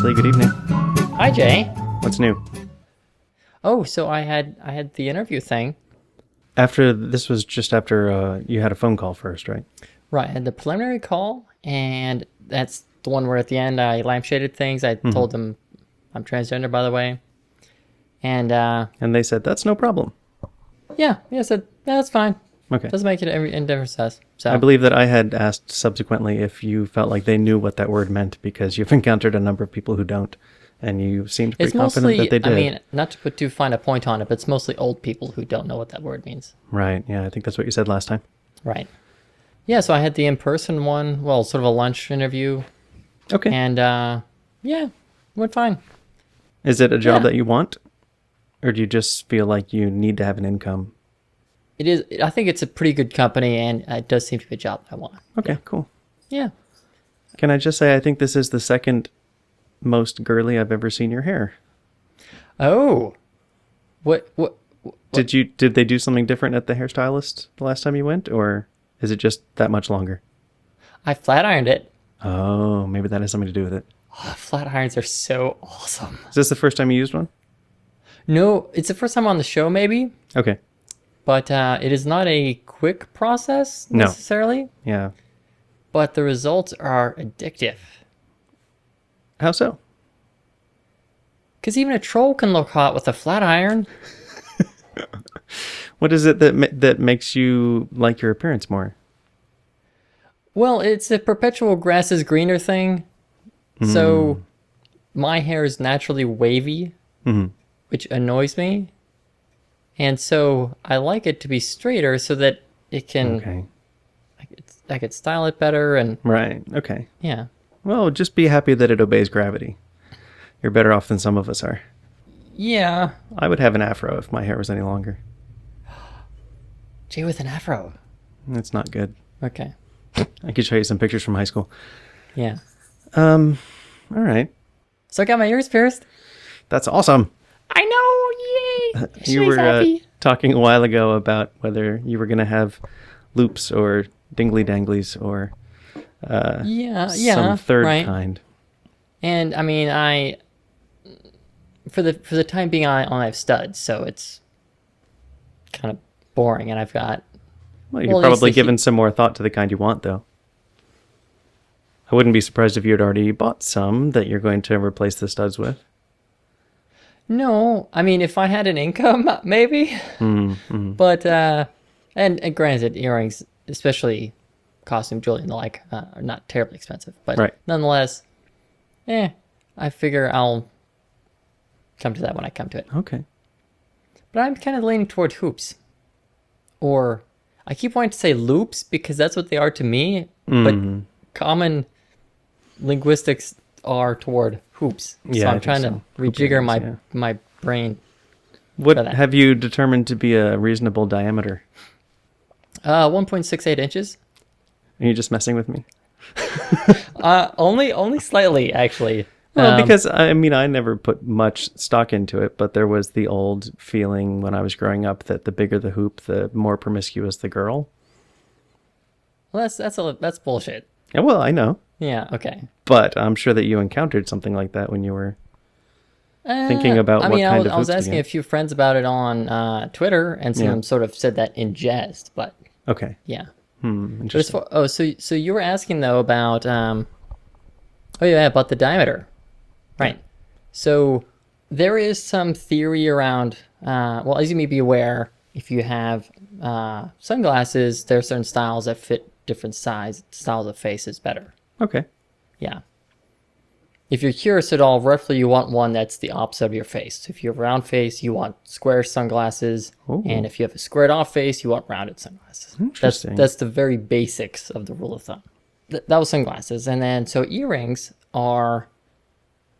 Leslie. Good evening. Hi, Jay. What's new? Oh, so I had the interview thing. This was just after you had a phone call first, right? Right, I had the preliminary call, and that's the one where at the end I lampshaded things. I told them I'm transgender, by the way. And they said, that's no problem. yeah, said that's fine. Okay. Doesn't make it any difference to us. So I believe that I had asked subsequently if you felt like they knew what that word meant because you've encountered a number of people who don't, and you seemed pretty it's confident mostly, that they did. I mean, not to put too fine a point on it, but it's mostly old people who don't know what that word means. Right, yeah, I think that's what you said last time. Right. Yeah, so I had the in-person one, well, sort of a lunch interview. Okay. And yeah, went fine. Is it a job Yeah. that you want? Or do you just feel like you need to have an income? It is. I think it's a pretty good company, and it does seem to be a job I want. Okay, cool. Yeah. Can I just say I think this is the second most girly I've ever seen your hair. Oh. What? Did they do something different at the hairstylist the last time you went, or is it just that much longer? I flat ironed it. Oh, maybe that has something to do with it. Oh, flat irons are so awesome. Is this the first time you used one? No, it's the first time on the show, maybe, Okay. but it is not a quick process No. necessarily. Yeah. But the results are addictive. How so? Because even a troll can look hot with a flat iron. What is it that makes you like your appearance more? Well, it's a perpetual grass is greener thing. So my hair is naturally wavy, which annoys me. And so I like it to be straighter so that it can, Okay. I could style it better. And Right. Okay. yeah. Well, just be happy that it obeys gravity. You're better off than some of us are. Yeah. I would have an afro if my hair was any longer. Jay with an afro. It's not good. Okay. I could show you some pictures from high school. Yeah. All right. So I got my ears pierced. That's awesome. I know. Yay. You were talking a while ago about whether you were going to have loops or dingly danglies or some third right. kind. And I mean, for the time being, I only have studs, so it's kind of boring. And I've got. Well, you've probably given some more thought to the kind you want, though. I wouldn't be surprised if you had already bought some that you're going to replace the studs with. No, I mean, if I had an income, maybe. But and granted, earrings, especially costume jewelry and the like, are not terribly expensive. But Right. nonetheless, I figure I'll come to that when I come to it. Okay. But I'm kind of leaning toward hoops. Or I keep wanting to say loops because that's what they are to me. But common linguistics are toward hoops. Yeah, so I I'm think trying so. to Hoop rejigger earrings, my brain. What for that. have you determined to be a reasonable diameter? 1.68 inches. Are you just messing with me? Only slightly, actually. Well, because, I mean, I never put much stock into it, but there was the old feeling when I was growing up that the bigger the hoop, the more promiscuous the girl. Well, that's bullshit. Yeah, well, I know. Yeah, okay. But I'm sure that you encountered something like that when you were thinking about I what mean, kind of I was hoops to asking get. a few friends about it on Twitter, and some of them sort of said that in jest, but Okay. yeah. Interesting. But so you were asking though about about the diameter, right? So there is some theory around. Well, as you may be aware, if you have sunglasses, there are certain styles that fit different styles of faces better. Okay. Yeah. If you're curious at all, roughly you want one that's the opposite of your face. So if you have a round face, you want square sunglasses. Ooh. And if you have a squared off face, you want rounded sunglasses. Interesting. That's the very basics of the rule of thumb. That was sunglasses. And then, so earrings are,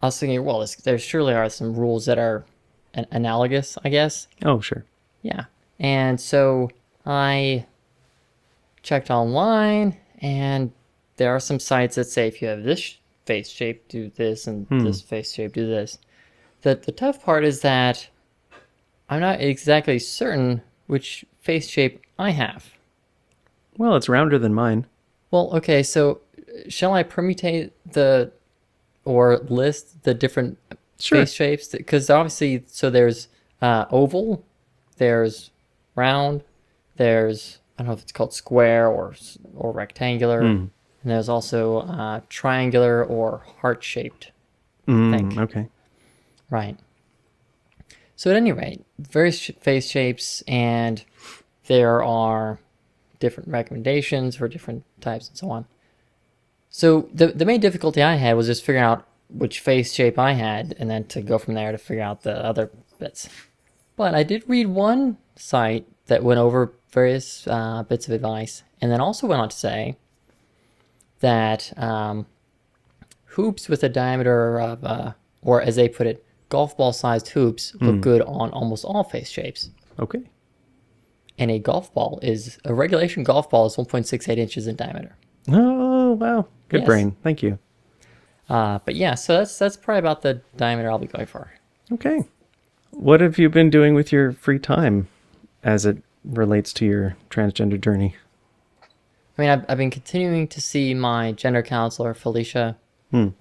I was thinking, well, there surely are some rules that are analogous, I guess. Oh, sure. Yeah. And so I checked online, and there are some sites that say if you have this face shape, do this, and this face shape, do this. The tough part is that I'm not exactly certain which face shape I have. Well, it's rounder than mine. Well, okay, so shall I permutate the or list the different Sure. face shapes? Because obviously, so there's oval, there's round, there's, I don't know if it's called square or rectangular, and there's also triangular or heart-shaped, I think. Okay. Right. So at any rate, various face shapes, and there are different recommendations for different types and so on. So the main difficulty I had was just figuring out which face shape I had, and then to go from there to figure out the other bits. But I did read one site that went over various bits of advice, and then also went on to say that hoops with a diameter of, or as they put it, golf ball sized hoops look good on almost all face shapes. Okay. And a regulation golf ball is 1.68 inches in diameter. Oh, wow. Good Yes. brain. Thank you. But yeah, so that's probably about the diameter I'll be going for. Okay. What have you been doing with your free time as it relates to your transgender journey? I mean, I've been continuing to see my gender counselor, Felicia. I'm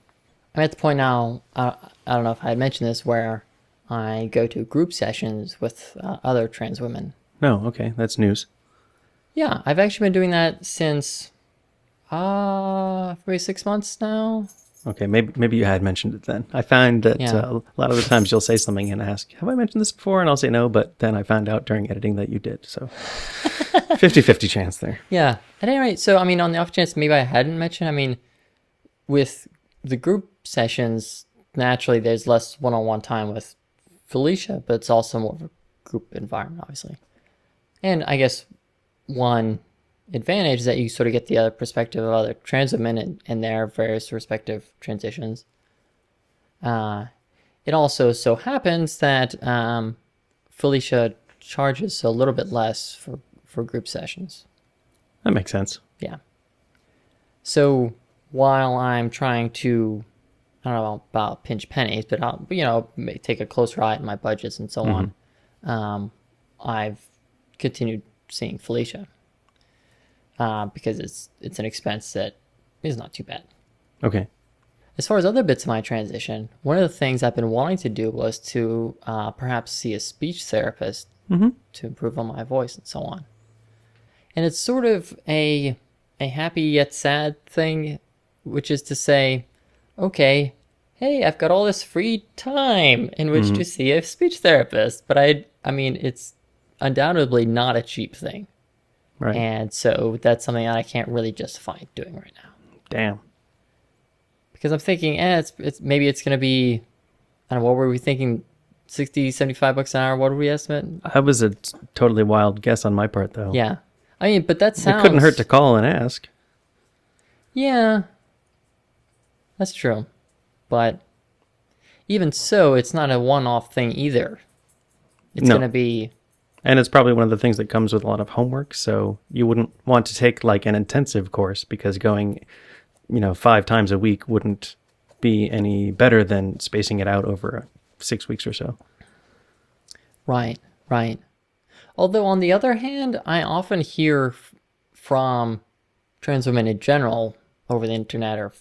at the point now, I don't know if I had mentioned this, where I go to group sessions with other trans women. No, okay. That's news. Yeah, I've actually been doing that since maybe 6 months now. Okay, maybe you had mentioned it then. I find that Yeah. a lot of the times you'll say something and ask, have I mentioned this before? And I'll say no, but then I found out during editing that you did. So 50-50 chance there. Yeah. At any rate, so I mean, on the off chance maybe I hadn't mentioned, I mean, with the group sessions, naturally there's less one-on-one time with Felicia, but it's also more of a group environment, obviously. And I guess one advantage is that you sort of get the other perspective of other trans women and their various respective transitions. It also so happens that Felicia charges a little bit less for group sessions. That makes sense. Yeah. So while I'm trying to, I don't know about pinch pennies, but I'll, take a closer eye at my budgets and so on, I've continued seeing Felicia because it's an expense that is not too bad. Okay. As far as other bits of my transition, one of the things I've been wanting to do was to perhaps see a speech therapist to improve on my voice and so on. And it's sort of a happy yet sad thing, which is to say, okay, hey, I've got all this free time in which to see a speech therapist. But I mean, it's undoubtedly not a cheap thing. Right. And so that's something that I can't really justify doing right now. Damn. Because I'm thinking, it's maybe it's going to be, I don't know, what were we thinking, 60, 75 bucks an hour? What did we estimate? That was a totally wild guess on my part, though. Yeah. I mean, but that sounds... It couldn't hurt to call and ask. Yeah. That's true. But even so, it's not a one-off thing either. It's going to be... And it's probably one of the things that comes with a lot of homework, so you wouldn't want to take like an intensive course because going, 5 times a week wouldn't be any better than spacing it out over 6 weeks or so. Right. Although on the other hand, I often hear from trans women in general over the internet or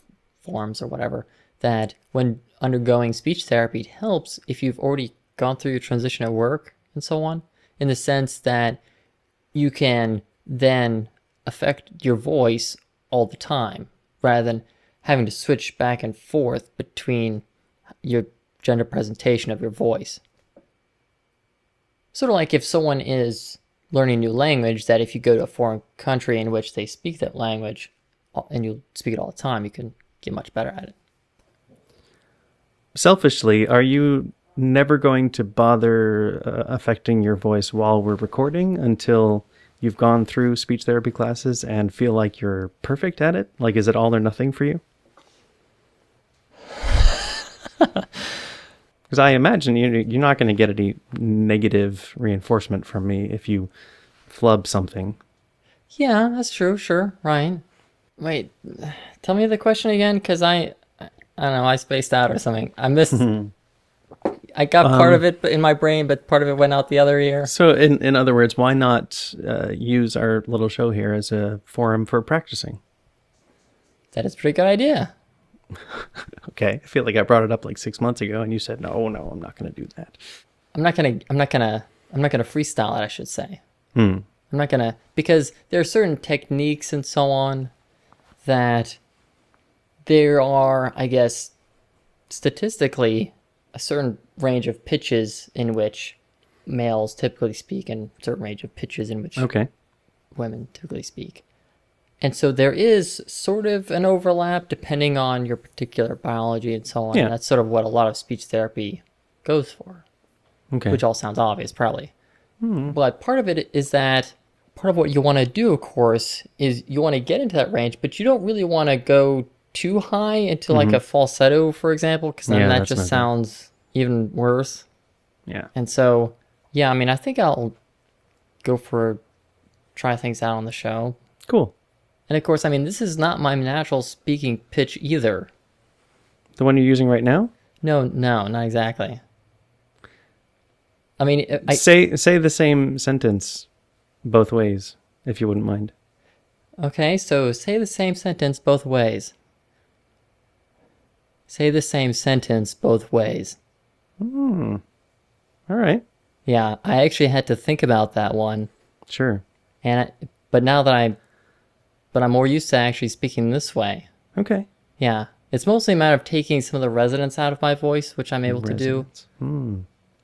forums or whatever, that when undergoing speech therapy, it helps if you've already gone through your transition at work and so on, in the sense that you can then affect your voice all the time, rather than having to switch back and forth between your gender presentation of your voice. Sort of like if someone is learning a new language, that if you go to a foreign country in which they speak that language, and you speak it all the time, you can get much better at it. Selfishly, are you never going to bother affecting your voice while we're recording until you've gone through speech therapy classes and feel like you're perfect at it? Like, is it all or nothing for you? Because I imagine you're not going to get any negative reinforcement from me if you flub something. Yeah, that's true. Sure. Right. Wait, tell me the question again, because I don't know, I spaced out or something. I missed... I got part of it in my brain, but part of it went out the other ear. So in other words, why not use our little show here as a forum for practicing? That is a pretty good idea. Okay. I feel like I brought it up like 6 months ago and you said, no, I'm not going to do that. I'm not gonna freestyle it, I should say. Hmm. I'm not gonna, because there are certain techniques and so on that there are, I guess, statistically a certain range of pitches in which males typically speak and a certain range of pitches in which Okay. women typically speak. And so there is sort of an overlap depending on your particular biology and so on. Yeah. And that's sort of what a lot of speech therapy goes for, Okay. which all sounds obvious, probably. But part of it is that part of what you want to do, of course, is you want to get into that range, but you don't really want to go too high into like a falsetto, for example, because then Yeah, that that's just no good. sounds even worse. Yeah. And so, yeah, I mean, I think I'll try things out on the show. Cool. And of course, I mean, this is not my natural speaking pitch either. The one you're using right now? No, not exactly. I mean, Say the same sentence both ways, if you wouldn't mind. okay, so say the same sentence both ways. Say the same sentence both ways. All right. Yeah, I actually had to think about that one. Sure. But now that I'm more used to actually speaking this way. Okay. Yeah, it's mostly a matter of taking some of the resonance out of my voice, which I'm able to do,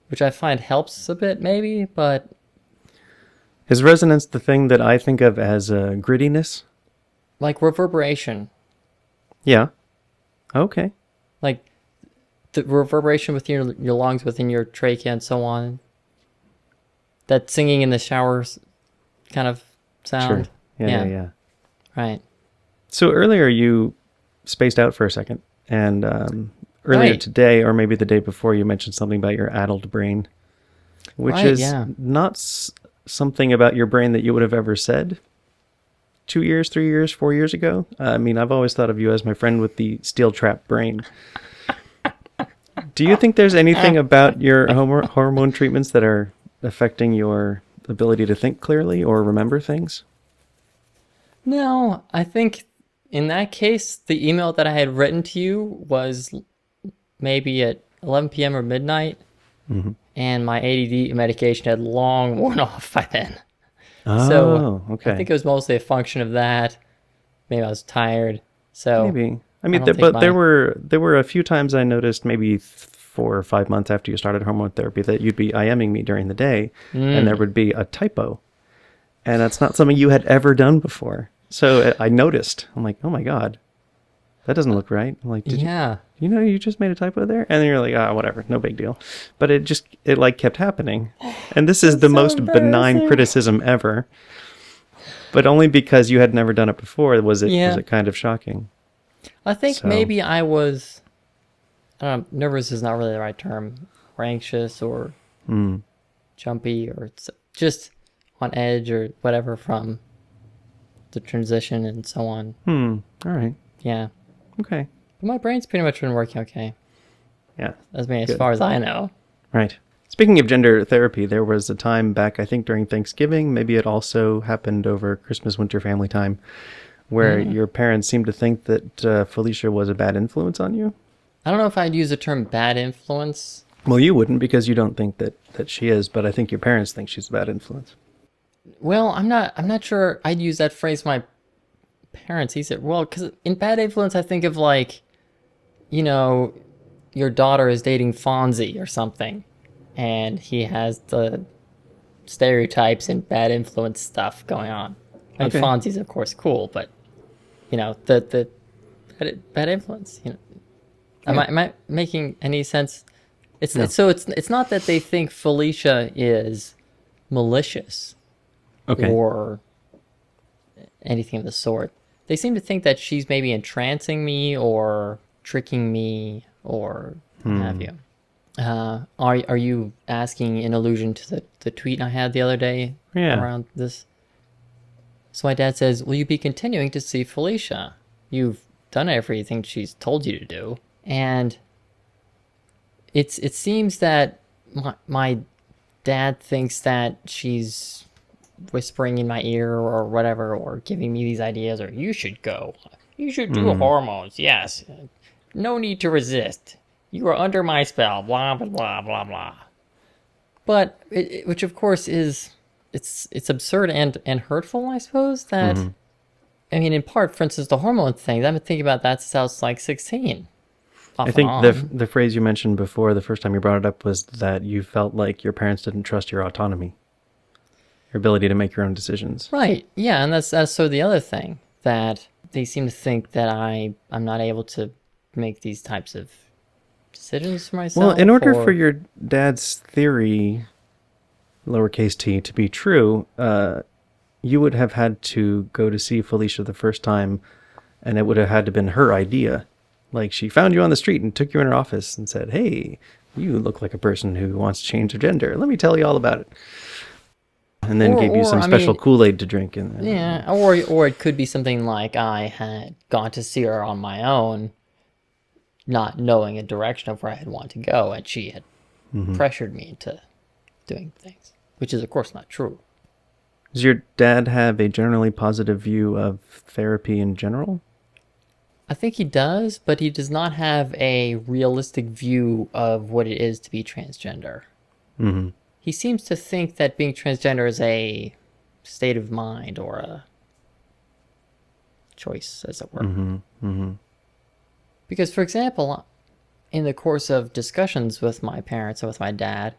which I find helps a bit maybe, but Is resonance the thing that I think of as grittiness? like reverberation, Yeah. Okay. like the reverberation within your lungs, within your trachea and so on. That singing in the showers kind of sound. Sure. Yeah. Right. So earlier you spaced out for a second, and earlier Right. today, or maybe the day before, you mentioned something about your addled brain, which Right, is yeah. not something about your brain that you would have ever said 2 years, 3 years, 4 years ago. I mean, I've always thought of you as my friend with the steel trap brain. Do you think there's anything about your hormone treatments that are affecting your ability to think clearly or remember things? No, I think in that case, the email that I had written to you was maybe at 11 p.m. or midnight, and my ADD medication had long worn off by then. So okay. I think it was mostly a function of that. Maybe I was tired. So Maybe. I mean, don't think there were a few times I noticed, maybe 4 or 5 months after you started hormone therapy, that you'd be IMing me during the day, and there would be a typo, and that's not something you had ever done before. So I noticed. I'm like, oh my god, that doesn't look right. I'm like, yeah. you just made a typo there, and then you're like, whatever, no big deal. But it like kept happening, and this is the so most benign embarrassing. criticism ever. But only because you had never done it before was it kind of shocking. I think So- maybe I was, I don't know, nervous is not really the right term, or anxious or jumpy or just on edge or whatever from the transition and so on. All right. Yeah. Okay. But my brain's pretty much been working okay. Yeah. As Good. far as I know. Right. Speaking of gender therapy, there was a time back, I think during Thanksgiving, maybe it also happened over Christmas, winter family time, where your parents seemed to think that Felicia was a bad influence on you. I don't know if I'd use the term bad influence. Well, you wouldn't, because you don't think that she is, but I think your parents think she's a bad influence. Well, I'm not sure I'd use that phrase my parents. He said, well, because in bad influence, I think of like, your daughter is dating Fonzie or something, and he has the stereotypes and bad influence stuff going on. I mean, Okay. Fonzie's of course cool, but the bad influence. Am I making any sense? It's not that they think Felicia is malicious. Okay. Or anything of the sort. They seem to think that she's maybe entrancing me or tricking me or what have you. Are you asking in allusion to the tweet I had the other day around this? So my dad says, will you be continuing to see Felicia? You've done everything she's told you to do. And it seems that my dad thinks that she's whispering in my ear or whatever, or giving me these ideas, or you should go You should do hormones, yes. No need to resist. You are under my spell, blah, blah, blah, blah, blah. But, which of course is, it's absurd and hurtful, I suppose, that, I mean, in part, for instance, the hormone thing, I've been thinking about that since I was like 16. I think the phrase you mentioned before, the first time you brought it up, was that you felt like your parents didn't trust your autonomy, your ability to make your own decisions. Right, yeah, and that's so the other thing, that they seem to think that I'm not able to make these types of decisions for myself. Well, in order for your dad's theory, lowercase t, to be true, you would have had to go to see Felicia the first time, and it would have had to been her idea. Like, she found you on the street and took you in her office and said, hey, you look like a person who wants to change their gender. Let me tell you all about it. And then gave you some special Kool-Aid to drink. Yeah, or it could be something like I had gone to see her on my own, not knowing a direction of where I had wanted to go, and she had pressured me into doing things, which is, of course, not true. Does your dad have a generally positive view of therapy in general? I think he does, but he does not have a realistic view of what it is to be transgender. Mm-hmm. He seems to think that being transgender is a state of mind or a choice, as it were. Mm-hmm. Mm-hmm. Because, for example, in the course of discussions with my parents and with my dad,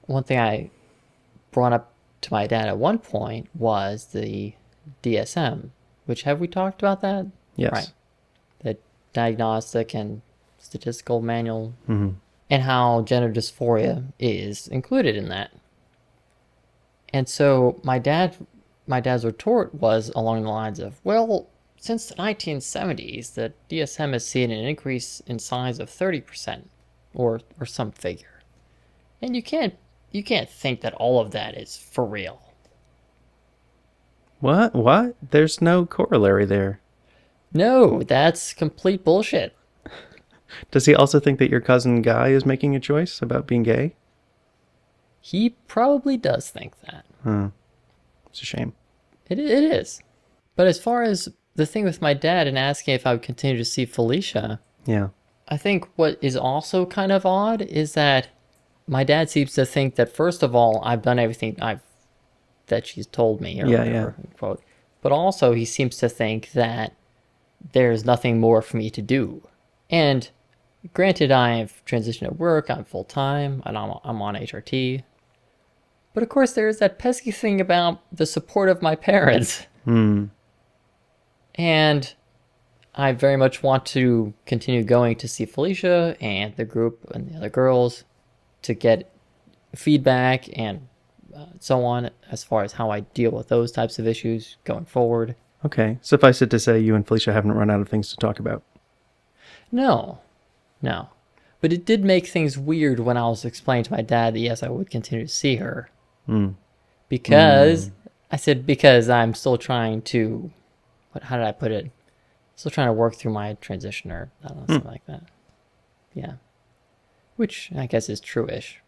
one thing I brought up to my dad at one point was the DSM, which, have we talked about that? Yes. Right. The Diagnostic and Statistical Manual, and how gender dysphoria is included in that. And so my dad's retort was along the lines of, well, since the 1970s, the DSM has seen an increase in size of 30%, or some figure. And you can't think that all of that is for real. What? There's no corollary there. No, that's complete bullshit. Does he also think that your cousin Guy is making a choice about being gay? He probably does think that. It's a shame. It is. But as far as the thing with my dad and asking if I would continue to see Felicia, yeah, I think what is also kind of odd is that my dad seems to think that, first of all, I've done everything that she's told me, or whatever, quote. But also he seems to think that there's nothing more for me to do. And granted, I've transitioned at work, I'm full-time, and I'm on HRT. But of course, there's that pesky thing about the support of my parents. And I very much want to continue going to see Felicia and the group and the other girls to get feedback and so on, as far as how I deal with those types of issues going forward. Okay, suffice it to say you and Felicia haven't run out of things to talk about. No. But it did make things weird when I was explaining to my dad that, yes, I would continue to see her. Because, I said, because I'm still trying to, how did I put it? Still trying to work through my transition, or I don't know, something like that. Yeah. Which I guess is true-ish.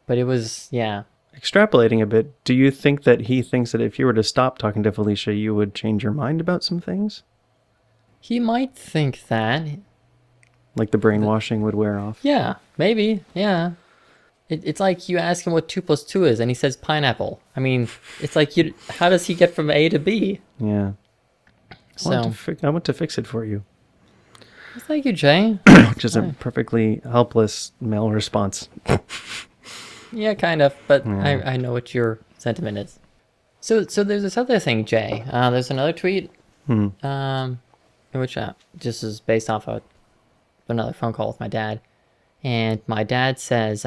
But it was, yeah. Extrapolating a bit, do you think that he thinks that if you were to stop talking to Felicia, you would change your mind about some things? He might think that. Like the brainwashing would wear off? Yeah, maybe, yeah. It's like you ask him what 2 + 2 is, and he says pineapple. I mean, it's like, how does he get from A to B? Yeah. I want to fix it for you. Thank you, Jay. Which is a perfectly helpless male response. Yeah, kind of, but I know what your sentiment is. So there's this other thing, Jay. There's another tweet, in which just is based off of another phone call with my dad, and my dad says,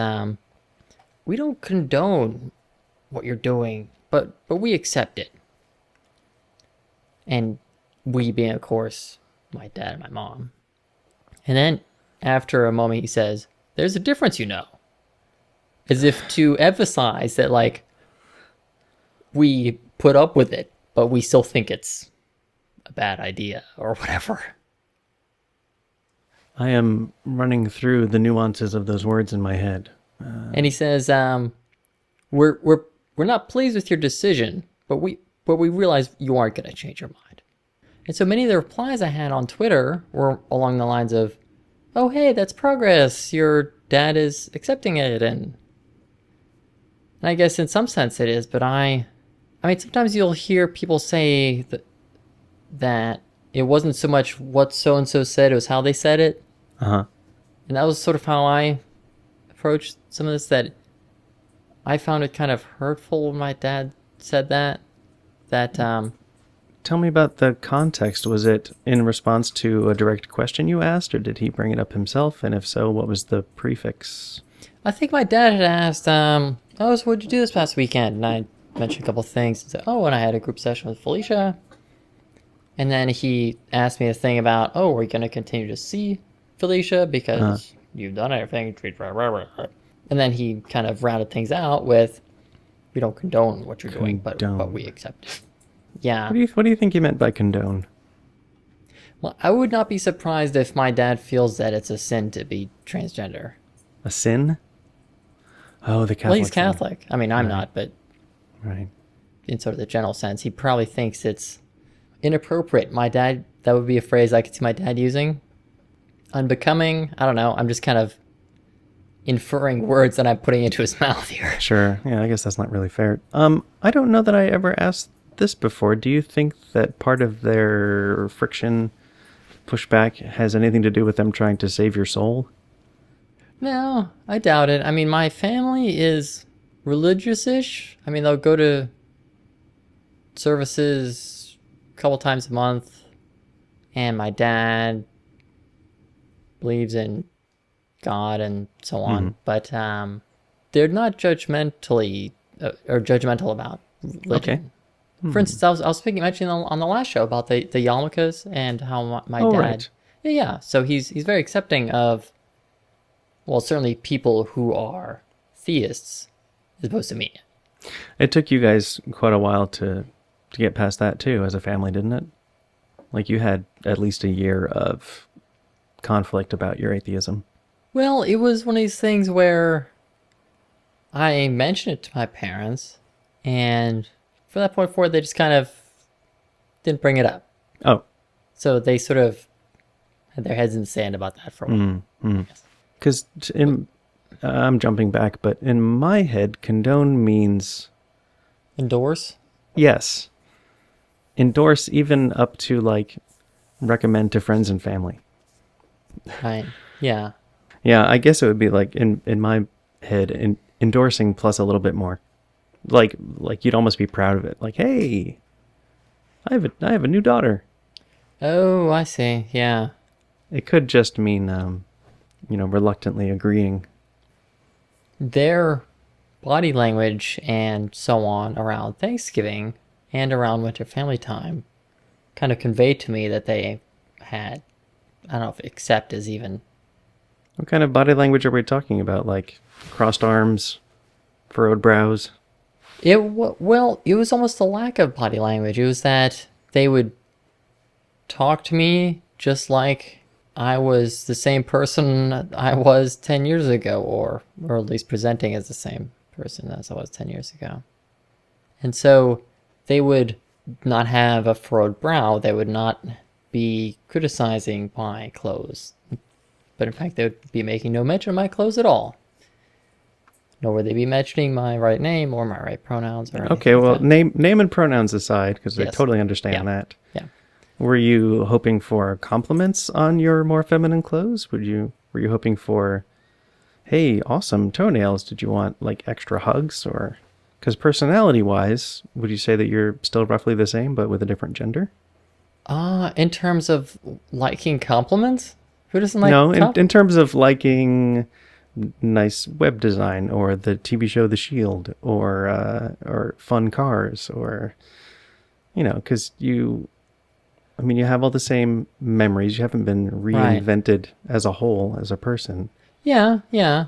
"We don't condone what you're doing, but we accept it." And we being, of course, my dad and my mom. And then after a moment, he says, "There's a difference, you know." As if to emphasize that, like, we put up with it, but we still think it's a bad idea or whatever. I am running through the nuances of those words in my head. And he says, we're not pleased with your decision, but we realize you aren't going to change your mind. And so many of the replies I had on Twitter were along the lines of, oh, hey, that's progress. Your dad is accepting it. And I guess in some sense it is, but I mean, sometimes you'll hear people say that it wasn't so much what so-and-so said, it was how they said it. Uh-huh. And that was sort of how I approached some of this, that I found it kind of hurtful when my dad said that. Tell me about the context. Was it in response to a direct question you asked, or did he bring it up himself? And if so, what was the prefix? I think my dad had asked, oh, so what'd you do this past weekend? And I mentioned a couple of things and said, oh, and I had a group session with Felicia. And then he asked me a thing about, oh, are we going to continue to see Felicia because you've done everything. And then he kind of rounded things out with, we don't condone what you're doing, but we accept it. Yeah. What do you think he meant by condone? Well, I would not be surprised if my dad feels that it's a sin to be transgender. A sin? Oh, the Catholic. Well, he's Catholic. I mean, I'm not, but right. In sort of the general sense, he probably thinks it's inappropriate. My dad, that would be a phrase I could see my dad using. Unbecoming. I don't know. I'm just kind of inferring words that I'm putting into his mouth here. Sure. Yeah, I guess that's not really fair. I don't know that I ever asked this before. Do you think that part of their friction pushback has anything to do with them trying to save your soul? No, I doubt it. I mean, my family is religious-ish. I mean, they'll go to services a couple times a month, and my dad believes in God and so on, but they're not judgmental about religion. Okay. For instance, I was mentioning on the last show about the yarmulkes and how my dad. Right. Yeah. So he's very accepting of, well, certainly people who are theists, as opposed to me. It took you guys quite a while to get past that too, as a family, didn't it? Like you had at least a year of conflict about your atheism. Well, it was one of these things where I mentioned it to my parents, and from that point forward, they just kind of didn't bring it up. Oh. So they sort of had their heads in the sand about that for a while. Because I'm jumping back, but in my head, condone means... Endorse? Yes. Endorse even up to, like, recommend to friends and family. Right. Yeah. Yeah, I guess it would be like, in my head, endorsing plus a little bit more. Like you'd almost be proud of it. Like, hey, I have a new daughter. Oh, I see. Yeah. It could just mean, reluctantly agreeing. Their body language and so on around Thanksgiving and around winter family time kind of conveyed to me that they had, I don't know if accept is even. What kind of body language are we talking about? Like crossed arms, furrowed brows? It was almost a lack of body language. It was that they would talk to me just like I was the same person I was 10 years ago, or at least presenting as the same person as I was 10 years ago. And so they would not have a furrowed brow. They would not be criticizing my clothes. But in fact, they would be making no mention of my clothes at all. Nor would they be mentioning my right name or my right pronouns or anything. Okay, well, like that. name and pronouns aside, because I Yes. totally understand that. Yeah. Were you hoping for compliments on your more feminine clothes? Were you hoping for, hey, awesome toenails? Did you want like extra hugs? Or because personality-wise, would you say that you're still roughly the same but with a different gender? In terms of liking compliments? Who doesn't like No, in terms of liking nice web design or the TV show The Shield or fun cars or, because you have all the same memories. You haven't been reinvented as a whole, as a person. Yeah, yeah.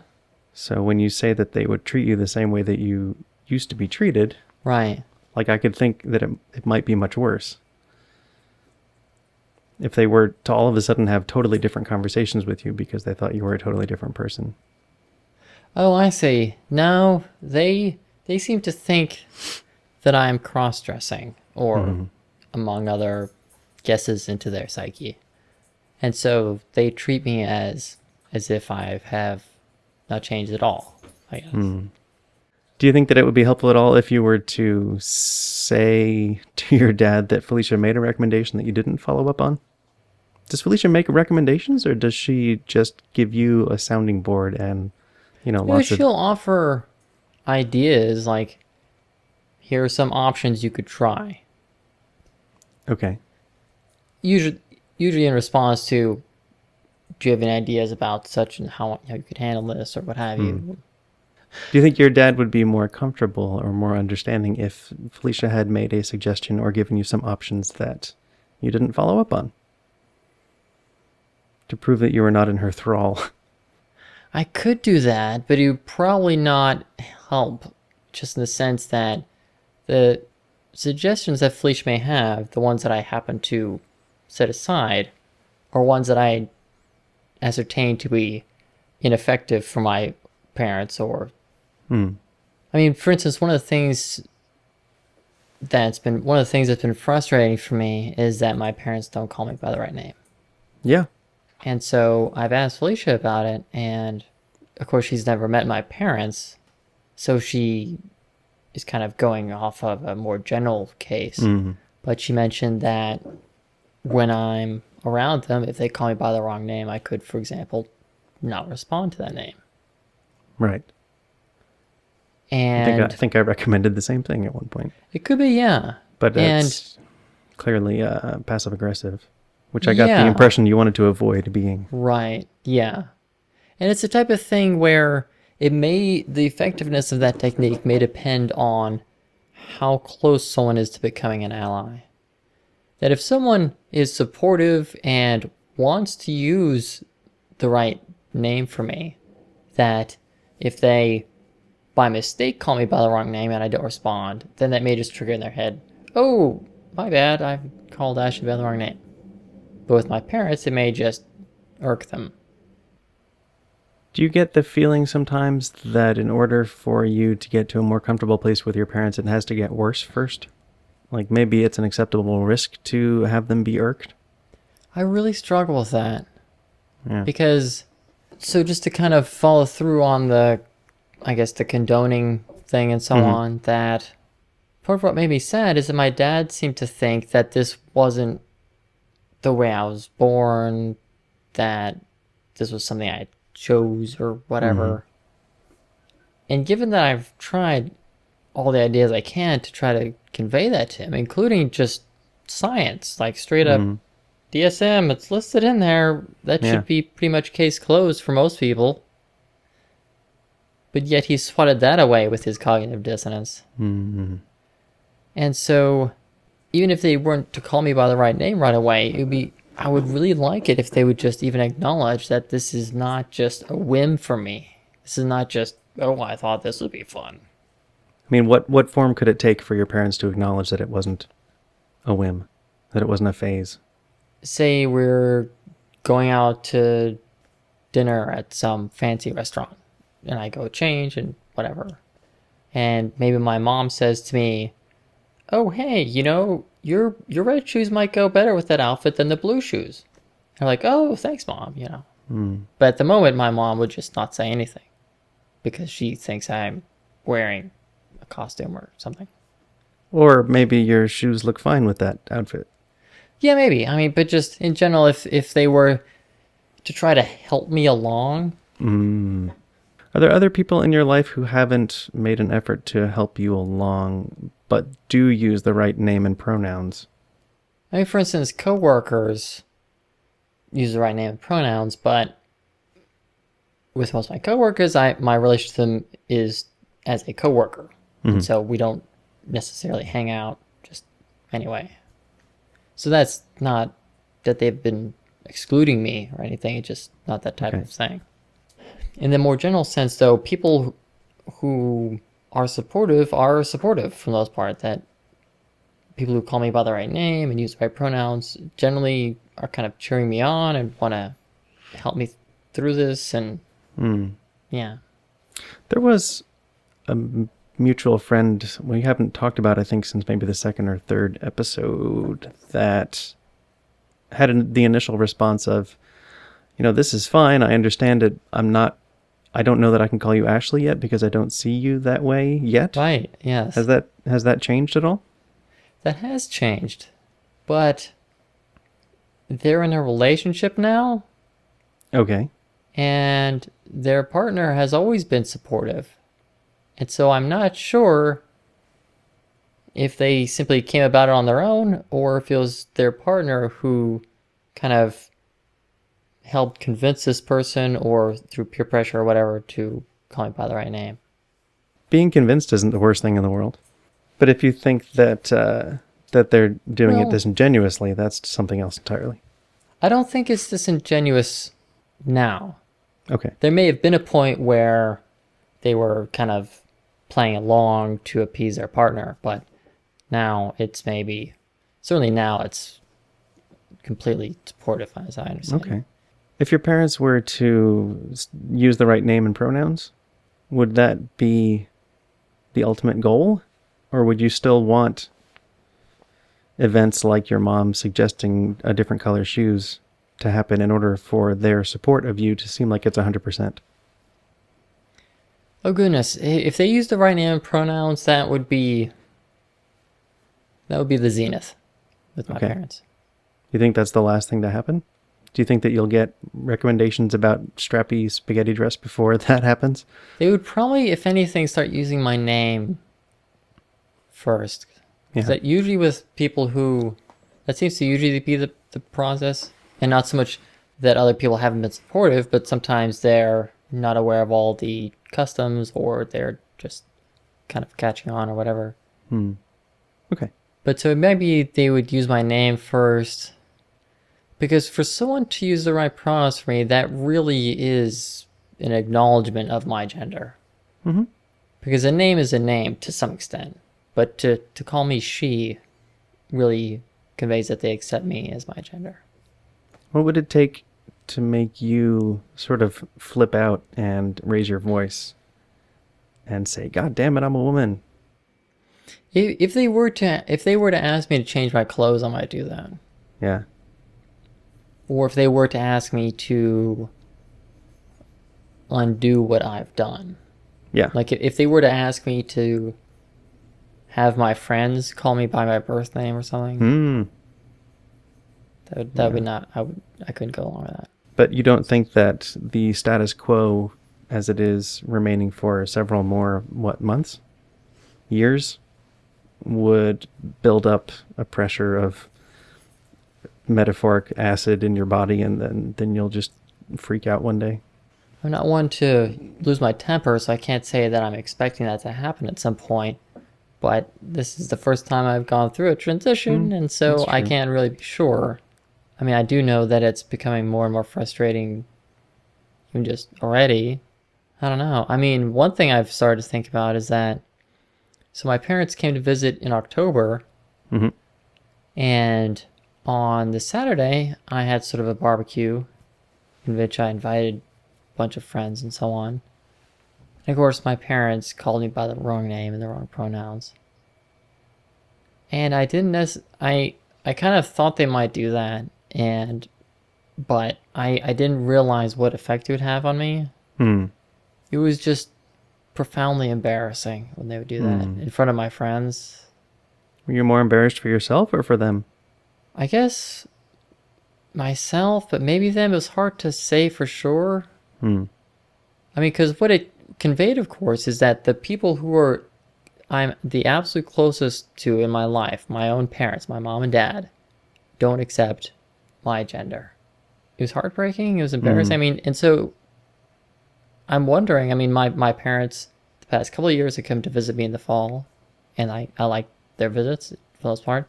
So when you say that they would treat you the same way that you used to be treated, Right. like I could think that it might be much worse. If they were to all of a sudden have totally different conversations with you because they thought you were a totally different person. Oh, I see. No, they seem to think that I'm cross-dressing or among other guesses into their psyche. And so they treat me as if I have not changed at all, I guess. Do you think that it would be helpful at all if you were to say to your dad that Felicia made a recommendation that you didn't follow up on? Does Felicia make recommendations, or does she just give you a sounding board and, lots of... She'll offer ideas like, here are some options you could try. Okay. Usually in response to, do you have any ideas about such and how you could handle this or what have you? Do you think your dad would be more comfortable or more understanding if Felicia had made a suggestion or given you some options that you didn't follow up on? To prove that you were not in her thrall. I could do that, but it would probably not help, just in the sense that the suggestions that Felicia may have, the ones that I happen to set aside, are ones that I ascertain to be ineffective for my parents. Or I mean, for instance, one of the things that's been frustrating for me is that my parents don't call me by the right name. Yeah. And so I've asked Felicia about it, and of course she's never met my parents, so she is kind of going off of a more general case. But she mentioned that when I'm around them, if they call me by the wrong name, I could, for example, not respond to that name. Right. And I think I recommended the same thing at one point. It could be, yeah. But it's clearly passive-aggressive, which I got the impression you wanted to avoid being. Right, yeah. And it's the type of thing where the effectiveness of that technique may depend on how close someone is to becoming an ally. That if someone is supportive and wants to use the right name for me, that if they by mistake call me by the wrong name and I don't respond, then that may just trigger in their head, oh, my bad, I called Ashley by the wrong name. But with my parents, it may just irk them. Do you get the feeling sometimes that in order for you to get to a more comfortable place with your parents, it has to get worse first? Like maybe it's an acceptable risk to have them be irked? I really struggle with that. Yeah. Because, so just to kind of follow through on the condoning thing and so on, that part of what made me sad is that my dad seemed to think that this wasn't the way I was born, that this was something I chose or whatever. And given that I've tried all the ideas I can to try to convey that to him, including just science, like straight up DSM, it's listed in there, that should be pretty much case closed for most people. But yet he swatted that away with his cognitive dissonance. And so, even if they weren't to call me by the right name right away, I would really like it if they would just even acknowledge that this is not just a whim for me. This is not just, oh, I thought this would be fun. I mean, what form could it take for your parents to acknowledge that it wasn't a whim, that it wasn't a phase? Say we're going out to dinner at some fancy restaurant, and I go change and whatever. And maybe my mom says to me, oh, hey, your red shoes might go better with that outfit than the blue shoes. I'm like, oh, thanks, Mom, But at the moment, my mom would just not say anything because she thinks I'm wearing a costume or something. Or maybe your shoes look fine with that outfit. Yeah, maybe. I mean, but just in general, if they were to try to help me along. Are there other people in your life who haven't made an effort to help you along, but do use the right name and pronouns? I mean, for instance, coworkers use the right name and pronouns, but with most of my coworkers, my relationship to them is as a coworker. And so we don't necessarily hang out just anyway. So that's not that they've been excluding me or anything. It's just not that type of thing. In the more general sense, though, people who are supportive for the most part. That people who call me by the right name and use the right pronouns generally are kind of cheering me on and want to help me through this. And yeah. There was a mutual friend we haven't talked about, I think, since maybe the second or third episode, that had the initial response of, this is fine. I understand it. I don't know that I can call you Ashley yet because I don't see you that way yet. Right, yes. Has that changed at all? That has changed. But they're in a relationship now. Okay. And their partner has always been supportive. And so I'm not sure if they simply came about it on their own or if it was their partner who kind of helped convince this person or through peer pressure or whatever to call me by the right name. Being convinced isn't the worst thing in the world. But if you think that that they're doing it disingenuously, that's something else entirely. I don't think it's disingenuous now. Okay. There may have been a point where they were kind of playing along to appease their partner, but now certainly now it's completely supportive, as I understand. Okay. If your parents were to use the right name and pronouns, would that be the ultimate goal? Or would you still want events like your mom suggesting a different color shoes to happen in order for their support of you to seem like it's 100%? Oh goodness, if they use the right name and pronouns, that would be the zenith with my parents. You think that's the last thing to happen? Do you think that you'll get recommendations about strappy spaghetti dress before that happens? They would probably, if anything, start using my name first. Because that usually with people that seems to usually be the process. And not so much that other people haven't been supportive, but sometimes they're not aware of all the customs or they're just kind of catching on or whatever. Okay. But so maybe they would use my name first. Because for someone to use the right pronouns for me, that really is an acknowledgement of my gender. Mm-hmm. Because a name is a name to some extent. But to call me she really conveys that they accept me as my gender. What would it take to make you sort of flip out and raise your voice and say, God damn it, I'm a woman? If they were to ask me to change my clothes, I might do that. Yeah. Or if they were to ask me to undo what I've done. Yeah. Like if they were to ask me to have my friends call me by my birth name or something. That would not, I couldn't go along with that. But you don't think that the status quo as it is remaining for several more, months? Years? Would build up a pressure of metaphoric acid in your body and then you'll just freak out one day? I'm not one to lose my temper, so I can't say that I'm expecting that to happen at some point. But this is the first time I've gone through a transition, and so I can't really be sure. I mean, I do know that it's becoming more and more frustrating even just already. I don't know. I mean, one thing I've started to think about is that, so my parents came to visit in October, and on the Saturday, I had sort of a barbecue in which I invited a bunch of friends and so on. And of course, my parents called me by the wrong name and the wrong pronouns. And I didn't I kind of thought they might do that, but I didn't realize what effect it would have on me. It was just profoundly embarrassing when they would do that in front of my friends. Were you more embarrassed for yourself or for them? I guess myself, but maybe them. It was hard to say for sure. I mean, because what it conveyed, of course, is that the people who I'm the absolute closest to in my life, my own parents, my mom and dad, don't accept my gender. It was heartbreaking. It was embarrassing. I mean, and so I'm wondering, I mean, my parents, the past couple of years, have come to visit me in the fall, and I like their visits for the most part.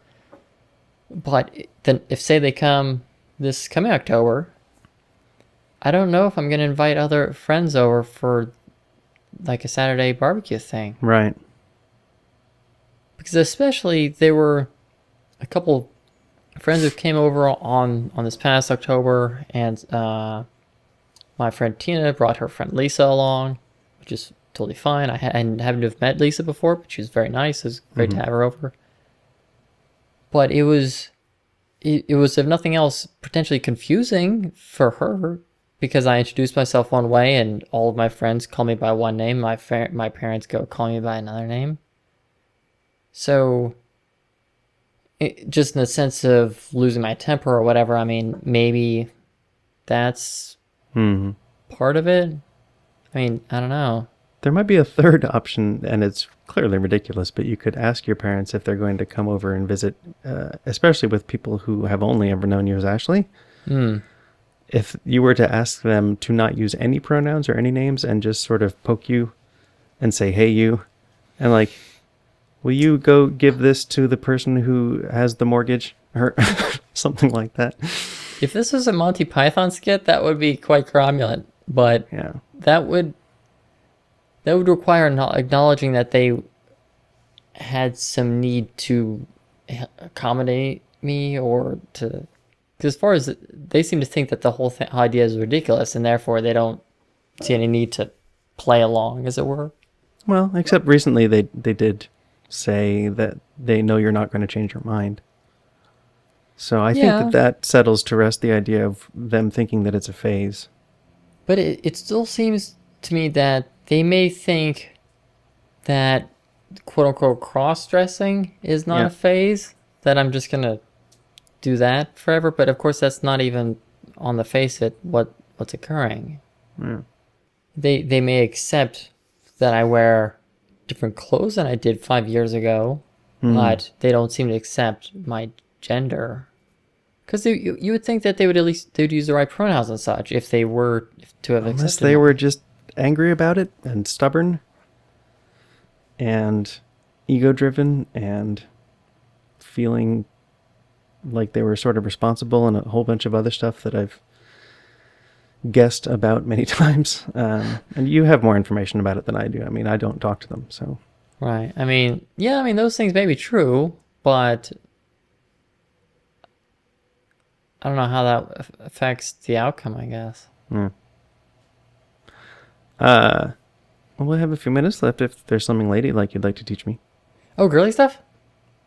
But then if, say, they come this coming October, I don't know if I'm going to invite other friends over for like a Saturday barbecue thing. Right. Because especially there were a couple friends who came over on this past October, and my friend Tina brought her friend Lisa along, which is totally fine. I hadn't to have met Lisa before, but she was very nice. It was great to have her over. But it was it was, if nothing else, potentially confusing for her because I introduced myself one way and all of my friends call me by one name. My parents go call me by another name. So, just in the sense of losing my temper or whatever, I mean, maybe that's part of it. I mean, I don't know. There might be a third option, and it's clearly ridiculous, but you could ask your parents if they're going to come over and visit, especially with people who have only ever known you as Ashley. If you were to ask them to not use any pronouns or any names and just sort of poke you and say, hey, you, and like, will you go give this to the person who has the mortgage or something like that? If this was a Monty Python skit, that would be quite cromulent, but Yeah. that would require acknowledging that they had some need to accommodate me or to... Because as far as they seem to think that the whole idea is ridiculous and therefore they don't see any need to play along, as it were. Well, except recently they did say that they know you're not going to change your mind. So I think that settles to rest the idea of them thinking that it's a phase. But it still seems to me that they may think that quote-unquote cross-dressing is not a phase, that I'm just going to do that forever. But of course, that's not even on the face of it what's occurring. Yeah. They may accept that I wear different clothes than I did 5 years ago, but they don't seem to accept my gender. Because you would think that they would use the right pronouns and such if they were to have accepted. Unless they were just angry about it and stubborn and ego-driven and feeling like they were sort of responsible and a whole bunch of other stuff that I've guessed about many times. And you have more information about it than I do. I mean, I don't talk to them, so. Right. I mean, yeah, I mean, those things may be true, but I don't know how that affects the outcome, I guess. Yeah. Well, we have a few minutes left if there's something ladylike you'd like to teach me. Oh, girly stuff?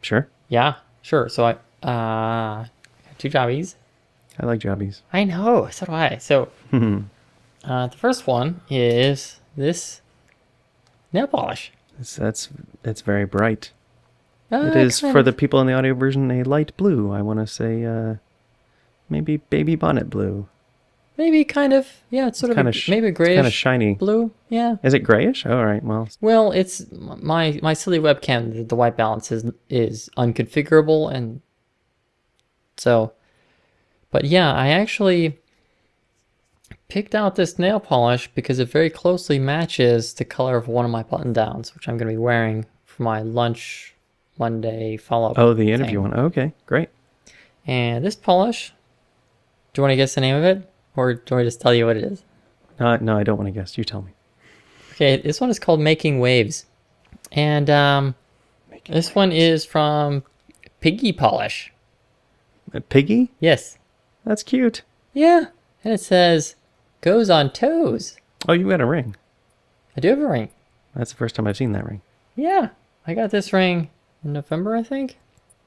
Sure. Yeah, sure. So I two jobbies. I like jobbies. I know, so do I. So the first one is this nail polish. It's very bright. It is, for the people in the audio version, a light blue. I want to say maybe baby bonnet blue. Maybe kind of, yeah, it's sort of maybe a grayish, kind of shiny blue, yeah. Is it grayish? Oh, all right, well, it's my silly webcam. The white balance is unconfigurable, and so, but yeah, I actually picked out this nail polish because it very closely matches the color of one of my button downs, which I'm going to be wearing for my lunch Monday follow-up. Oh, the interview one. Okay, great. And this polish, do you want to guess the name of it? Or do I just tell you what it is? No, I don't want to guess. You tell me. Okay, this one is called Making Waves. And this one is from Piggy Polish. A piggy? Yes. That's cute. Yeah. And it says, goes on toes. Oh, you got a ring. I do have a ring. That's the first time I've seen that ring. Yeah. I got this ring in November, I think.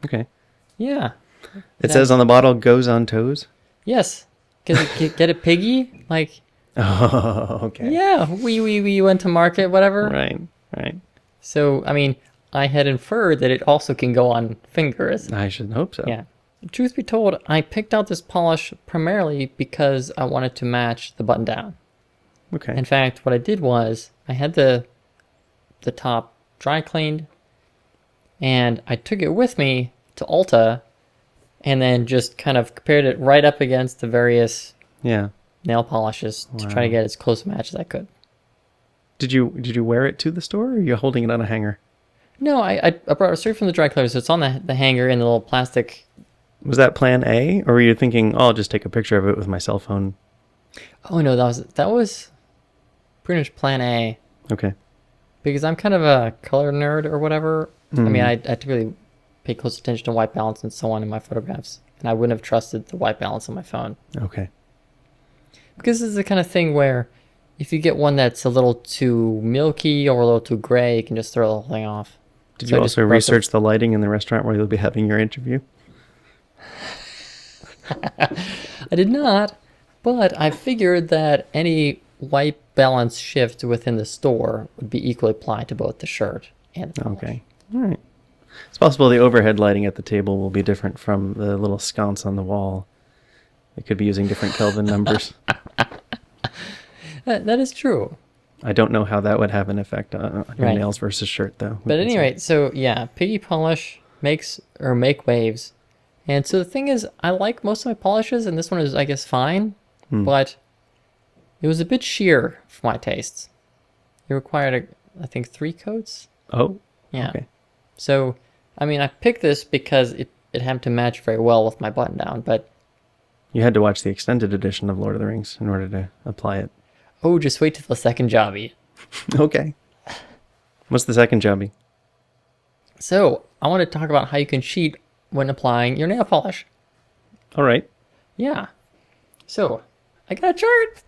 Okay. Yeah. It says on the bottle, goes on toes? Yes. Get a piggy? Like, oh, okay. Yeah, we went to market, whatever. Right. So, I mean, I had inferred that it also can go on fingers. I should hope so. Yeah. Truth be told, I picked out this polish primarily because I wanted to match the button down. Okay. In fact, what I did was I had the top dry cleaned, and I took it with me to Ulta, and then just kind of compared it right up against the various nail polishes to try to get as close a match as I could. Did you wear it to the store, or are you holding it on a hanger? No, I brought it straight from the dry cleaner, so it's on the hanger in the little plastic. Was that plan A, or were you thinking, oh, I'll just take a picture of it with my cell phone? Oh no, that was pretty much plan A. Okay. Because I'm kind of a color nerd or whatever. I mean, I typically pay close attention to white balance and so on in my photographs, and I wouldn't have trusted the white balance on my phone. Okay. Because this is the kind of thing where if you get one that's a little too milky or a little too gray, you can just throw the whole thing off. Did you also research the lighting in the restaurant where you'll be having your interview? I did not, but I figured that any white balance shift within the store would be equally applied to both the shirt and the polish. Okay. All right. It's possible the overhead lighting at the table will be different from the little sconce on the wall. It could be using different Kelvin numbers. That is true. I don't know how that would have an effect on your Right. nails versus shirt, though. But at any rate, so yeah, piggy polish make waves. And so the thing is, I like most of my polishes, and this one is, I guess, fine. But it was a bit sheer for my tastes. It required, I think, 3 coats. Oh, Yeah. okay. So, I mean, I picked this because it happened to match very well with my button down, but You had to watch the extended edition of Lord of the Rings in order to apply it. oh, just wait till the second jobby. Okay. What's the second jobby? So, I want to talk about how you can cheat when applying your nail polish. All right. Yeah. So, I got a chart.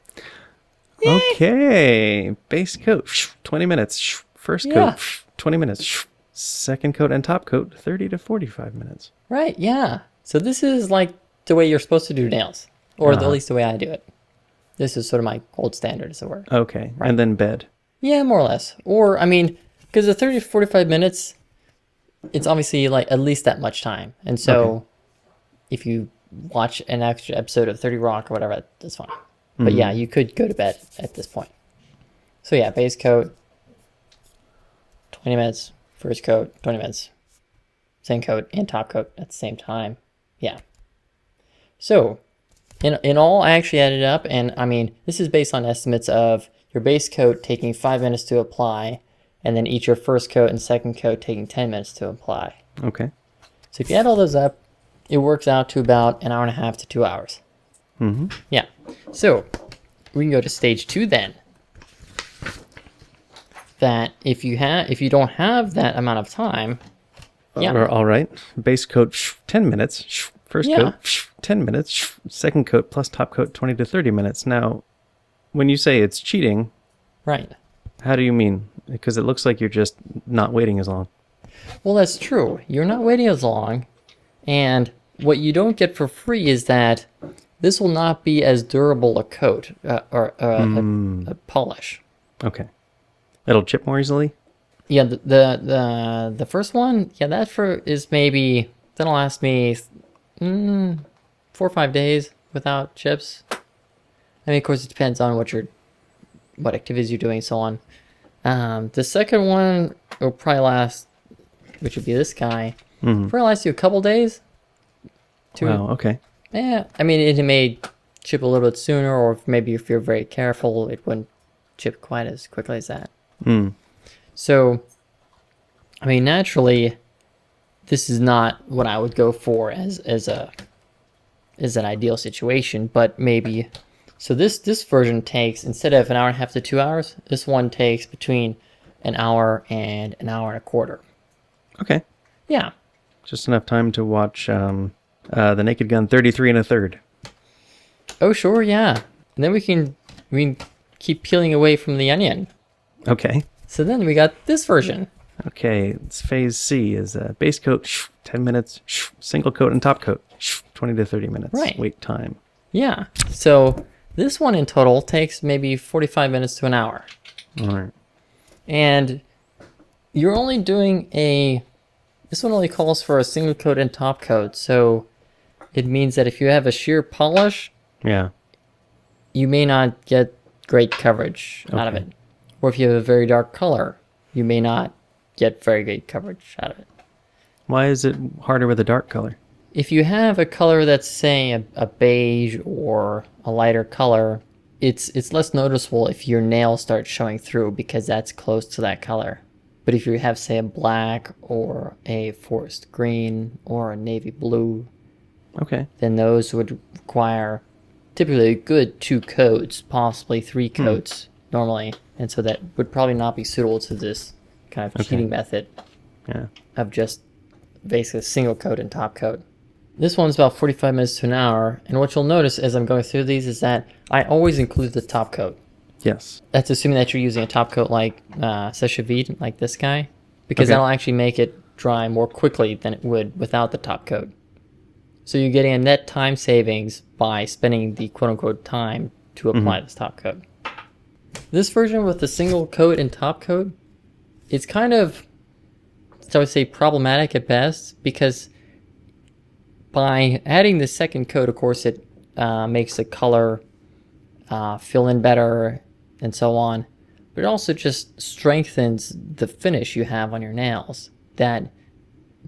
Yay! Okay. Base coat, 20 minutes. First Yeah. coat, 20 minutes. Second coat and top coat, 30 to 45 minutes. Right, yeah. So this is like the way you're supposed to do nails, or at least the way I do it. This is sort of my gold standard, as it were. Okay. And then bed. Yeah, more or less. Or, I mean, because the 30 to 45 minutes, it's obviously like at least that much time. And so if you watch an extra episode of 30 Rock or whatever, that's fine. But yeah, you could go to bed at this point. So yeah, base coat, 20 minutes. First coat, 20 minutes. Second coat and top coat at the same time. Yeah. So, in all, I actually added up, and I mean, this is based on estimates of your base coat taking 5 minutes to apply, and then each your first coat and second coat taking 10 minutes to apply. Okay. So if you add all those up, it works out to about an hour and a half to 2 hours. Mm-hmm. Yeah. So, we can go to stage 2 then. That if you don't have that amount of time, yeah. All right. Base coat, 10 minutes. First Yeah. coat, 10 minutes. Second coat plus top coat, 20 to 30 minutes. Now, when you say it's cheating, right. how do you mean? Because it looks like you're just not waiting as long. Well, that's true. You're not waiting as long, and what you don't get for free is that this will not be as durable a coat or a polish. Okay. It'll chip more easily? Yeah, the first one, yeah, that'll last me 4 or 5 days without chips. I mean, of course, it depends on what activities you're doing and so on. The second one will probably last, which would be this guy, probably last you a couple days. Wow, okay. Yeah, I mean, it may chip a little bit sooner, or maybe if you're very careful, it wouldn't chip quite as quickly as that. So, I mean, naturally, this is not what I would go for as an ideal situation, but maybe. So this version takes, instead of an hour and a half to 2 hours, this one takes between an hour and a quarter. Okay. Yeah. Just enough time to watch The Naked Gun 33 1/3. Oh, sure, yeah. And then we can keep peeling away from the onion. Okay. So then we got this version. Okay, it's phase C is base coat, 10 minutes, single coat and top coat, 20 to 30 minutes. Right. Wait time. Yeah. So this one in total takes maybe 45 minutes to an hour. All right. And you're only doing this one only calls for a single coat and top coat. So it means that if you have a sheer polish, Yeah. you may not get great coverage out of Okay. it. Or if you have a very dark color, you may not get very great coverage out of it. Why is it harder with a dark color? If you have a color that's, say, a beige or a lighter color, it's less noticeable if your nails start showing through because that's close to that color. But if you have, say, a black or a forest green or a navy blue, Okay. then those would require typically a good 2 coats, possibly 3 coats normally. And so that would probably not be suitable to this kind of cheating method Yeah. of just basically a single coat and top coat. This one's about 45 minutes to an hour, and what you'll notice as I'm going through these is that I always include the top coat. Yes. That's assuming that you're using a top coat like s01e18, like this guy, because Okay. that'll actually make it dry more quickly than it would without the top coat. So you're getting a net time savings by spending the quote-unquote time to apply this top coat. This version with the single coat and top coat, it's kind of, so I would say, problematic at best, because by adding the second coat, of course, it makes the color fill in better and so on. But it also just strengthens the finish you have on your nails. That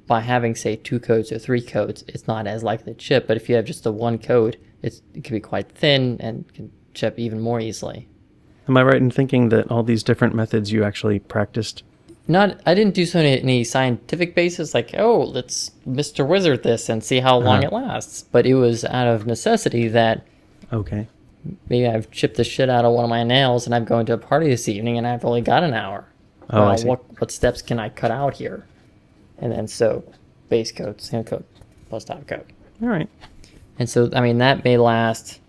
by having, say, 2 coats or 3 coats, it's not as likely to chip. But if you have just the 1 coat, it can be quite thin and can chip even more easily. Am I right in thinking that all these different methods you actually practiced? I didn't do so on any scientific basis, like, oh, let's Mr. Wizard this and see how long it lasts. But it was out of necessity that Okay. maybe I've chipped the shit out of one of my nails and I'm going to a party this evening and I've only got an hour. Oh, I see. What steps can I cut out here? And then so base coat, single coat, plus top coat. All right. And so, I mean, that may last,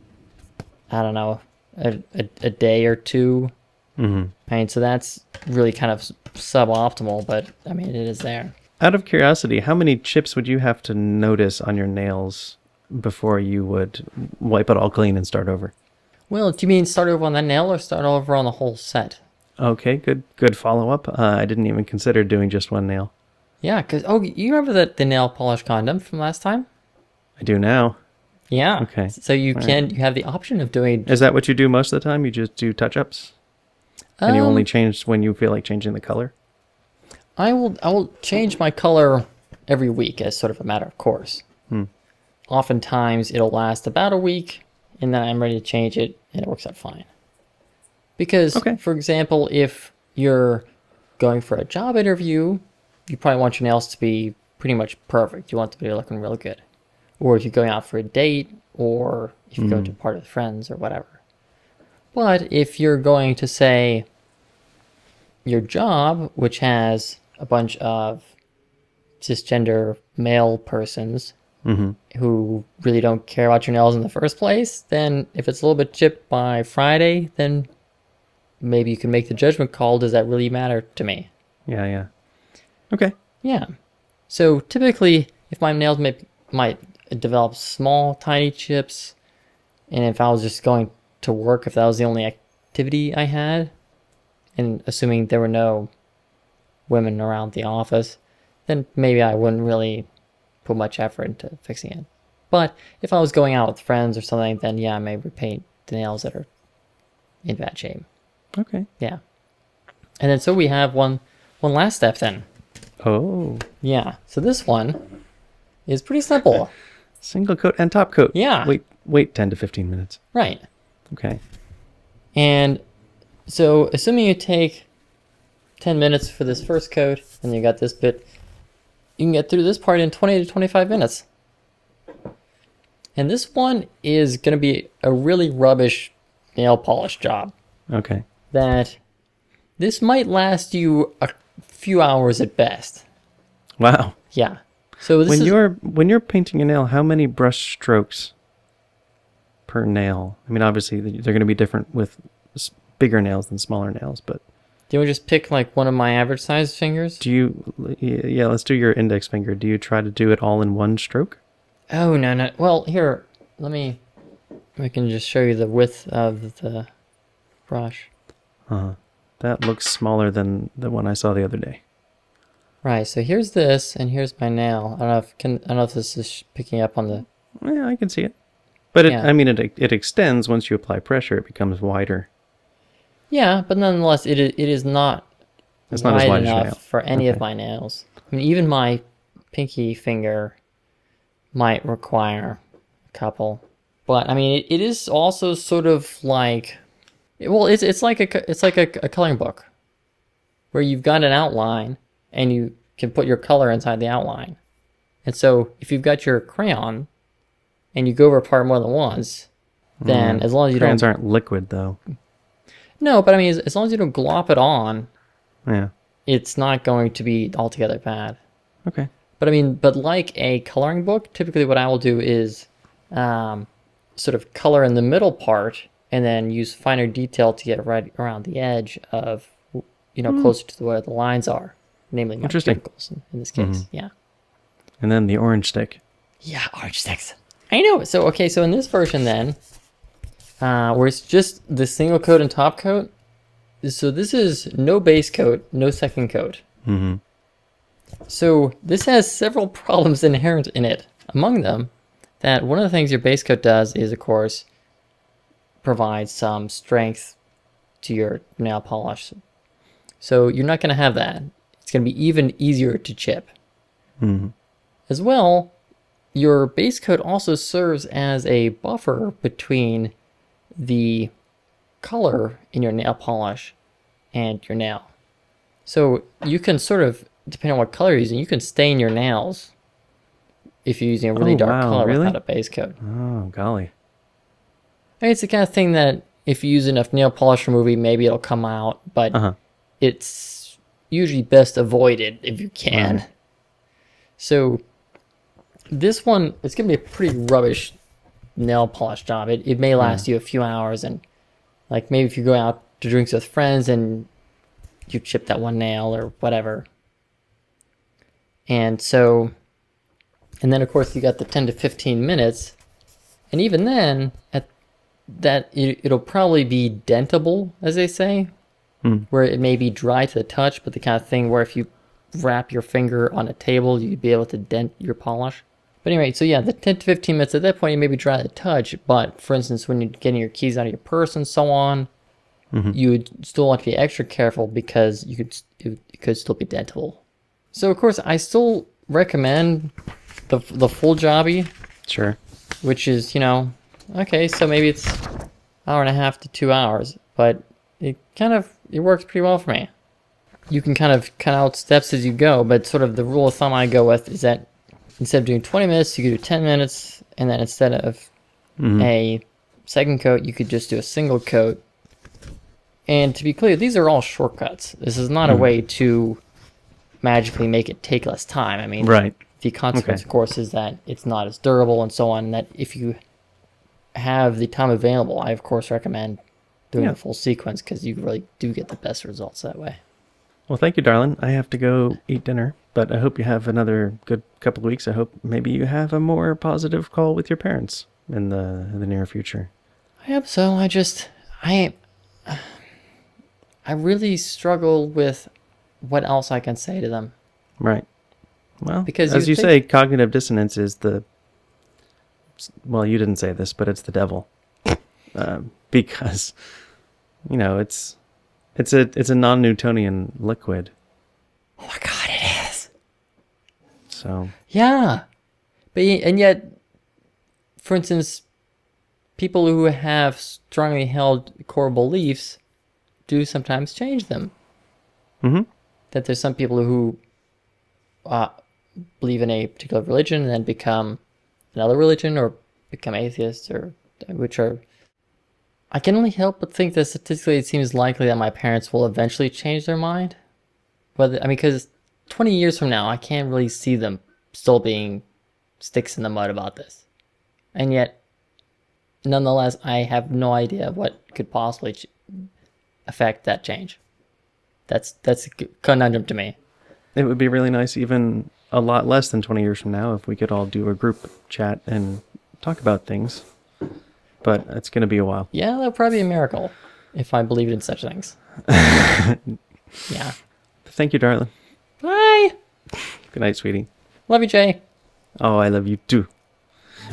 I don't know, a day or two. I mean, so that's really kind of suboptimal, but I mean, it is there. Out of curiosity, how many chips would you have to notice on your nails before you would wipe it all clean and start over? Well, do you mean start over on that nail or start over on the whole set? Okay, good follow-up. I didn't even consider doing just one nail. Yeah, because, oh, you remember the nail polish condom from last time? I do now. Yeah. Okay. So you have the option of doing... Is that what you do most of the time? You just do touch-ups? And you only change when you feel like changing the color? I will change my color every week as sort of a matter of course. Oftentimes it'll last about a week, and then I'm ready to change it, and it works out fine. Because, for example, if you're going for a job interview, you probably want your nails to be pretty much perfect. You want them to be looking real good. Or if you're going out for a date, or if you're going to a party with friends or whatever. But if you're going to, say, your job, which has a bunch of cisgender male persons who really don't care about your nails in the first place, then if it's a little bit chipped by Friday, then maybe you can make the judgment call, does that really matter to me? Yeah. Okay. Yeah. So typically, if my nails might develop small, tiny chips, and if I was just going to work, if that was the only activity I had, and assuming there were no women around the office, then maybe I wouldn't really put much effort into fixing it. But if I was going out with friends or something, then yeah, I may repaint the nails that are in bad shape. Okay. Yeah. And then so we have one last step then. Oh. Yeah. So this one is pretty simple. Single coat and top coat. Yeah. Wait 10 to 15 minutes. Right. Okay. And so assuming you take 10 minutes for this first coat, and you got this bit, you can get through this part in 20 to 25 minutes. And this one is going to be a really rubbish nail polish job. Okay. That this might last you a few hours at best. Wow. Yeah. So this when you're painting a nail, how many brush strokes per nail? I mean, obviously they're going to be different with bigger nails than smaller nails, but do you want to just pick like one of my average size fingers? Yeah, let's do your index finger. Do you try to do it all in one stroke? Oh, no. Well, here, I can just show you the width of the brush. That looks smaller than the one I saw the other day. Right, so here's this, and here's my nail. I don't know if this is picking up on the... Yeah, I can see it. But it extends once you apply pressure. It becomes wider. Yeah, but nonetheless, it is not It's not as wide as your nail. enough for any of my nails. I mean, even my pinky finger might require a couple. But I mean, it is also sort of like, well, it's like a coloring book, where you've got an outline and you can put your color inside the outline. And so if you've got your crayon and you go over a part more than once, then as long as you crayons aren't liquid though. No, but I mean, as long as you don't glop it on, Yeah. it's not going to be altogether bad. Okay. But I mean, but like a coloring book, typically what I will do is sort of color in the middle part and then use finer detail to get right around the edge of, closer to where the lines are, namely my Interesting. wrinkles in this case. Yeah. And then the orange stick. Yeah, orange sticks. I know. So, okay, so in this version then, where it's just the single coat and top coat, so this is no base coat, no second coat. Mm-hmm. So this has several problems inherent in it. Among them, that one of the things your base coat does is, of course, provide some strength to your nail polish. So you're not going to have that. It's going to be even easier to chip. Mm-hmm. As well, your base coat also serves as a buffer between the color in your nail polish and your nail. So you can sort of, depending on what color you're using, you can stain your nails if you're using a really dark color without a base coat. Oh, golly. And it's the kind of thing that if you use enough nail polish remover, maybe it'll come out, but it's usually best avoided if you can. Right. So this one, it's going to be a pretty rubbish nail polish job. It may last you a few hours, and like maybe if you go out to drinks with friends and you chip that one nail or whatever. And so, and then of course you got the 10 to 15 minutes, and even then at that it'll probably be dentable, as they say, where it may be dry to the touch, but the kind of thing where if you wrap your finger on a table, you'd be able to dent your polish. But anyway, so yeah, the 10 to 15 minutes, at that point you may be dry to the touch, but for instance, when you're getting your keys out of your purse and so on, you would still want to be extra careful because it could still be dentable. So of course, I still recommend the full jobby. Sure. Which is, okay, so maybe it's hour and a half to 2 hours, but it works pretty well for me. You can kind of cut out steps as you go, but sort of the rule of thumb I go with is that instead of doing 20 minutes, you could do 10 minutes, and then instead of a second coat, you could just do a single coat. And to be clear, these are all shortcuts. This is not a way to magically make it take less time. I mean, right. The consequence, of course, is that it's not as durable and so on, and that if you have the time available, I, of course, recommend doing the full sequence because you really do get the best results that way. Well, thank you, darling. I have to go eat dinner, but I hope you have another good couple of weeks. I hope maybe you have a more positive call with your parents in the near future. I hope so. I really struggle with what else I can say to them. Right. Well, because as you say, cognitive dissonance is well, you didn't say this, but it's the devil. Because, it's a non-Newtonian liquid. Oh my God, it is. So. Yeah. And yet, for instance, people who have strongly held core beliefs do sometimes change them. Mm-hmm. That there's some people who believe in a particular religion and then become another religion or become atheists, I can only help but think that statistically it seems likely that my parents will eventually change their mind. Because 20 years from now, I can't really see them still being sticks in the mud about this. And yet, nonetheless, I have no idea what could possibly affect that change. That's a conundrum to me. It would be really nice, even a lot less than 20 years from now, if we could all do a group chat and talk about things. But it's going to be a while. Yeah, that would probably be a miracle if I believed in such things. Yeah. Thank you, darling. Bye. Good night, sweetie. Love you, Jay. Oh, I love you too.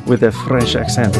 With a French accent.